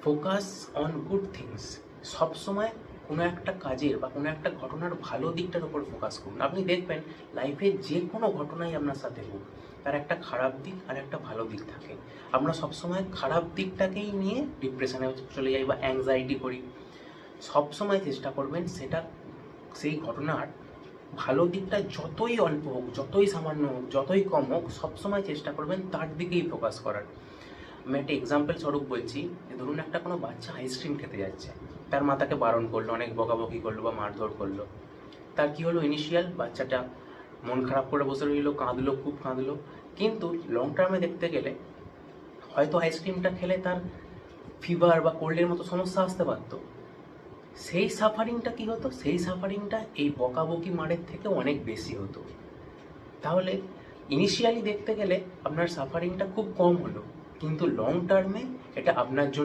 Focus on good things. সবসময় কোনো একটা কাজের বা কোনো একটা ঘটনার ভালো দিকটার উপর ফোকাস করুন। আপনি দেখবেন লাইফে যে কোনো ঘটনাই আপনার সাথে হোক, তার একটা খারাপ দিক আর একটা ভালো দিক থাকে। আমরা সবসময় খারাপ দিকটাকেই নিয়ে ডিপ্রেশনে চলে যাই বা অ্যাংজাইটি করি। সবসময় চেষ্টা করবেন সেই ঘটনার ভালো দিকটা যতই অল্প হোক, যতই সামান্য হোক, যতই কম হোক, সবসময় চেষ্টা করবেন তার দিকেই ফোকাস করার। আমি একটা এক্সাম্পল স্বরূপ বলছি, যে ধরুন একটা কোনো বাচ্চা আইসক্রিম খেতে যাচ্ছে, তার মা তাকে বারণ করলো, অনেক বকাবকি করলো বা মারধর করলো। তার কি হলো, ইনিশিয়াল বাচ্চাটা মন খারাপ করে বসে রইলো, কাঁদলো, খুব কাঁদলো। কিন্তু লং টার্মে দেখতে গেলে হয়তো আইসক্রিমটা খেলে তার ফিভার বা কোল্ডের মতো সমস্যা আসতে পারতো। সেই সাফারিংটা কি হতো, সেই সাফারিংটা এই বকাবকি মারের থেকে অনেক বেশি হতো। তাহলে ইনিশিয়ালি দেখতে গেলে আপনার সাফারিংটা খুব কম হলো, কিন্তু লং টার্মে এটা আপনার জন্য